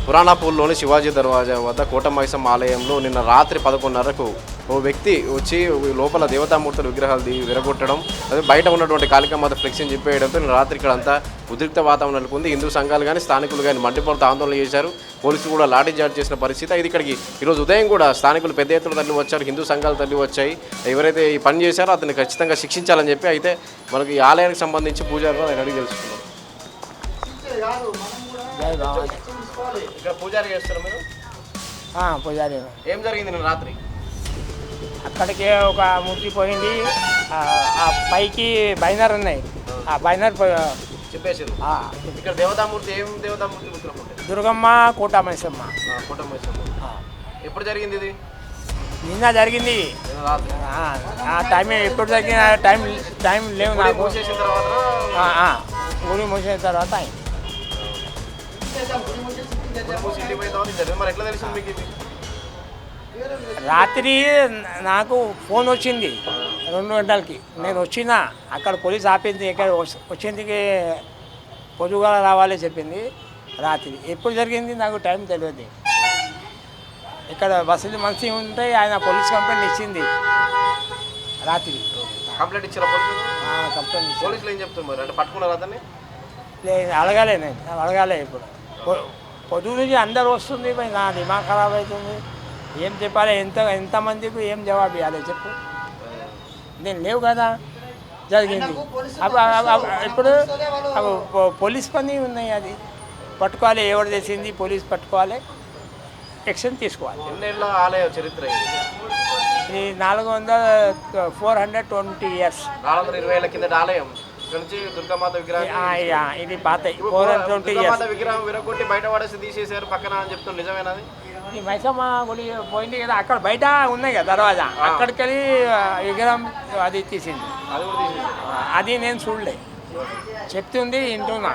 పురాణాపూర్లోని శివాజీ దర్వాజా వద్ద కోటమైసమ్మ ఆలయంలో నిన్న రాత్రి 11:30కు ఓ వ్యక్తి వచ్చి లోపల దేవతామూర్తుల విగ్రహాలు విరగొట్టడం, అదే బయట ఉన్నటువంటి కాళికామాత ఫ్లెక్సీని చింపేయడంతో నిన్న రాత్రి ఇక్కడంతా ఉద్రిక్త వాతావరణం నెలకొంది. హిందూ సంఘాలు కానీ స్థానికులు కానీ మండిపడుతూ ఆందోళన చేశారు. పోలీసులు కూడా లాఠీచార్జ్ చేసిన పరిస్థితి. ఇది ఇక్కడికి ఈరోజు ఉదయం కూడా స్థానికులు పెద్ద ఎత్తున తల్లి వచ్చారు, హిందూ సంఘాలు తల్లి వచ్చాయి. ఎవరైతే ఈ పని చేశారో అతన్ని ఖచ్చితంగా శిక్షించాలని చెప్పి అయితే మనకి ఈ ఆలయానికి సంబంధించి పూజారులు ఆయన అడిగి తెలుసుకున్నాం. ఇక్కడ పూజారి చేస్తారు మీరు? పూజారి. ఏం జరిగింది నిన్న రాత్రి? అక్కడికి ఒక మూర్తి పోయింది, ఆ పైకి బైనర్ ఉన్నాయి, ఆ బైనర్ చెప్పేసారు. ఇక్కడ దేవతామూర్తి ఏం దేవతామూర్తి విగ్రహం? దుర్గమ్మ కోటమైసమ్మ. కోటమైసమ్మ. ఎప్పుడు జరిగింది ఇది? నిన్న జరిగింది. ఆ టైం ఎప్పుడు జరిగిన టైం లేవు నాకు. మూసేసిన తర్వాత ఊరి మూసిన తర్వాత రాత్రి నాకు ఫోన్ వచ్చింది 2 గంటలకి. నేను వచ్చిన అక్కడ పోలీస్ ఆపింది, ఇక్కడ వచ్చిందికి పొద్దుగాల రావాలి చెప్పింది. రాత్రి ఎప్పుడు జరిగింది నాకు టైం తెలియదు. ఇక్కడ బస్సులు మంచిగా ఉంటాయి, ఆయన పోలీస్ కంప్లైంట్ ఇచ్చింది రాత్రి. కంప్లైంట్ ఇచ్చారా? కంప్లైంట్ ఇచ్చి పోలీసులు ఏం చెప్తున్నారు అంటే పట్టుకున్నారు అతన్ని? లేదు, అడగాలే, నేను అడగాలే. ఇప్పుడు పొద్దు నుంచి అందరు వస్తుంది, నా దిమాగ్ ఖరాబ్ అవుతుంది. ఏం చెప్పాలి, ఎంతమందికి ఏం జవాబు ఇవ్వాలి చెప్పు? నేను లేవు కదా జరిగింది. ఇప్పుడు పోలీస్ పని ఉన్నాయి, అది పట్టుకోవాలి. ఎవరు చేసింది పోలీస్ పట్టుకోవాలి, యాక్షన్ తీసుకోవాలి. ఎన్నేళ్ళ ఆలయ చరిత్ర ఇది? 420 years. 420 ఏళ్ల కిందట ఆలయం. ఇక్కడ నుంచి దుర్గామాత విగ్రహం ఇది పాత 420 years. విగ్రహం విరగొట్టి బయట పడేసి తీసేసారు పక్కన అని చెప్తున్నారు, నిజమేనాది? ఈ మైసమ్మ గుడి పోయింది కదా, అక్కడ బయట ఉన్నాయి కదా దర్వాజా, అక్కడికి వెళ్ళి విగ్రహం అది తీసింది. అది నేను చూడలే, చెప్తుంది వింటున్నా,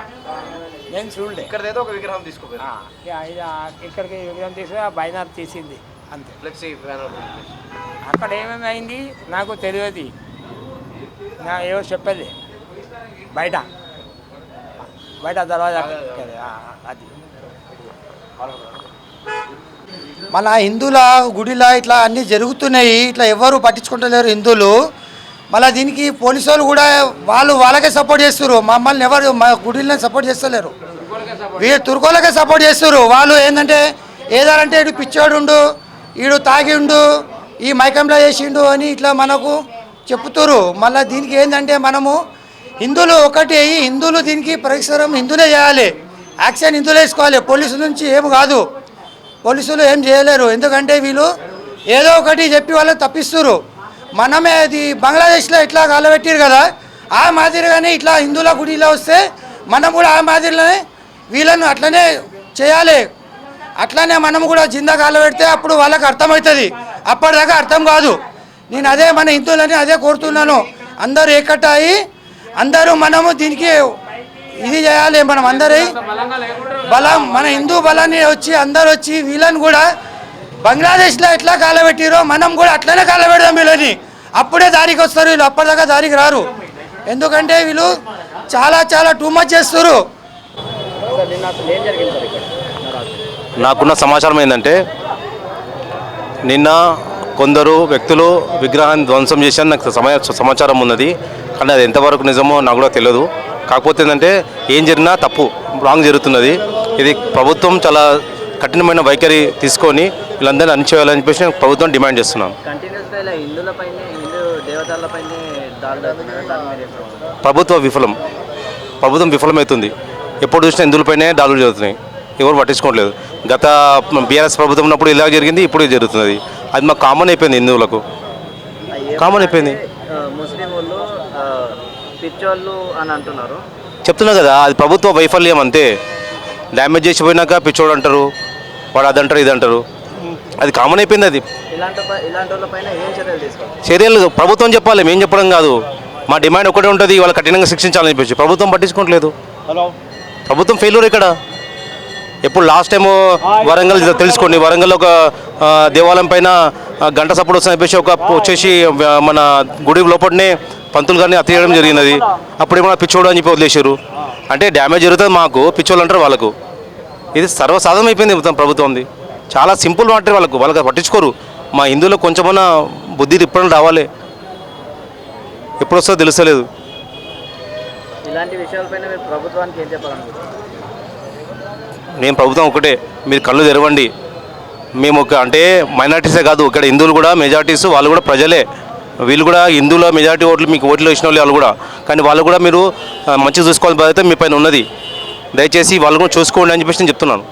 నేను చూడలే. ఇక్కడ ఏదో ఒక విగ్రహం తీసుకోవాలి, ఇక్కడికి విగ్రహం తీసి ఆ బైనర్ తీసింది అంతే. Flexi banner. అక్కడ ఏమేమైంది నాకు తెలియదు, ఏవో చెప్పేది బయట దర్వాజా అది. మన హిందువుల గుడిలా ఇట్లా అన్నీ జరుగుతున్నాయి, ఇట్లా ఎవరు పట్టించుకుంటలేరు హిందువులు. మళ్ళీ దీనికి పోలీసు వాళ్ళు కూడా వాళ్ళకే సపోర్ట్ చేస్తారు, మమ్మల్ని ఎవరు మా గుడిని సపోర్ట్ చేస్తలేరు. వీళ్ళు తుర్కోలకే సపోర్ట్ చేస్తారు. వాళ్ళు ఏంటంటే ఏదంటే ఇటు పిచ్చోడు ఉండు, ఈడు తాగి ఉండు, ఈ మైకంలో చేసిండు అని ఇట్లా మనకు చెప్తారు. మళ్ళీ దీనికి ఏంటంటే మనము హిందువులు ఒకటి అయ్యి హిందువులు దీనికి పరిసరం హిందువులే చేయాలి, యాక్షన్ హిందువులే వేసుకోవాలి. పోలీసుల నుంచి ఏం కాదు, పోలీసులు ఏం చేయలేరు. ఎందుకంటే వీళ్ళు ఏదో ఒకటి చెప్పి వాళ్ళు తప్పిస్తారు. మనమే అది బంగ్లాదేశ్లో ఇట్లా కాలబెట్టారు కదా, ఆ మాదిరిగానే ఇట్లా హిందువుల గుడిలో వస్తే మనం కూడా ఆ మాదిరిలోనే వీళ్ళను అట్లనే చేయాలి. అట్లనే మనం కూడా జిందా కాలబెడితే అప్పుడు వాళ్ళకి అర్థమవుతుంది, అప్పటిదాకా అర్థం కాదు. నేను అదే మన హిందువులని అదే కోరుతున్నాను, అందరూ ఏకట్టాయి అందరూ మనము దీనికి ఇది చేయాలి. మనం అందరి బలం, మన హిందూ బలాన్ని వచ్చి అందరు వచ్చి వీళ్ళని కూడా బంగ్లాదేశ్లో ఎట్లా కాలబెట్టిరో మనం కూడా అట్లనే కాలబెడదాం వీళ్ళని. అప్పుడే దారికి వస్తారు వీళ్ళు, అప్పటిదాకా దారికి రారు. ఎందుకంటే వీళ్ళు చాలా టూ మచ్ చేస్తారు. నాకున్న సమాచారం ఏంటంటే నిన్న కొందరు వ్యక్తులు విగ్రహాన్ని ధ్వంసం చేశారని నాకు సమాచారం ఉన్నది, కానీ అది ఎంతవరకు నిజమో నాకు కూడా తెలియదు. కాకపోతే ఏంటంటే ఏం జరిగినా తప్పు, రాంగ్ జరుగుతున్నది. ఇది ప్రభుత్వం చాలా కఠినమైన వైఖరి తీసుకొని వీళ్ళందరినీ అణిచేయాలని చెప్పేసి నేను ప్రభుత్వం డిమాండ్ చేస్తున్నాను. ప్రభుత్వం విఫలమవుతుంది. ఎప్పుడు చూసినా హిందువులపైనే దాడులు జరుగుతున్నాయి, ఎవరు పట్టించుకోవట్లేదు. గత బీఆర్ఎస్ ప్రభుత్వం ఉన్నప్పుడు ఇలా జరిగింది, ఇప్పుడు జరుగుతున్నది. అది మాకు కామన్ అయిపోయింది, హిందువులకు కామన్ అయిపోయింది. చెప్తున్నా కదా, అది ప్రభుత్వ వైఫల్యం అంతే. డ్యామేజ్ చేసిపోయినాక పిచ్చోడు అంటారు, వాడు అదంటారు ఇదంటారు, అది కామన్ అయిపోయింది. అది చర్యలు ప్రభుత్వం చెప్పాలి, మేము చెప్పడం కాదు. మా డిమాండ్ ఒకటే ఉంటుంది, వాళ్ళు కఠినంగా శిక్షించాలని చెప్పేసి. ప్రభుత్వం పట్టించుకోవట్లేదు, ప్రభుత్వం ఫెయిల్యూర్ ఇక్కడ. ఎప్పుడు లాస్ట్ టైము వరంగల్ తెలుసుకోండి, వరంగల్ ఒక దేవాలయం పైన గంట సపోర్ట్ వస్తుందని చెప్పేసి వచ్చేసి మన గుడి లోపలనే పంతులు గారిని హత్య చేయడం జరిగినది. అప్పుడు ఏమన్నా పిచ్చోడు అని చెప్పి వదిలేశారు. అంటే డ్యామేజ్ జరుగుతుంది మాకు, పిచ్చోళ్ళు అంటారు వాళ్ళకు. ఇది సర్వసాధారణం అయిపోయింది మొత్తం ప్రభుత్వంది. చాలా సింపుల్ మాట వాళ్ళకి పట్టించుకోరు. మా హిందువులకు కొంచెమన్నా బుద్ధి తిప్పడం రావాలి, ఎప్పుడు వస్తుందో తెలుస్తలేదు. ఇలాంటి విషయాలపైన మీరు ప్రభుత్వానికి ఏం చెప్పాలనుకుంటున్నారు? నేను ప్రభుత్వం ఒకటే, మీరు కళ్ళు తెరవండి. మేము అంటే మైనార్టీసే కాదు, ఇక్కడ హిందువులు కూడా మెజార్టీస్, వాళ్ళు కూడా ప్రజలే. వీళ్ళు కూడా హిందువుల మెజార్టీ ఓట్లు మీకు ఓట్లు వేసిన వాళ్ళు కూడా, కానీ వాళ్ళు కూడా మీరు మంచిగా చూసుకోవాల్సిన బాధ్యత మీ పైన ఉన్నది. దయచేసి వాళ్ళు కూడా చూసుకోండి అని చెప్పేసి నేను చెప్తున్నాను.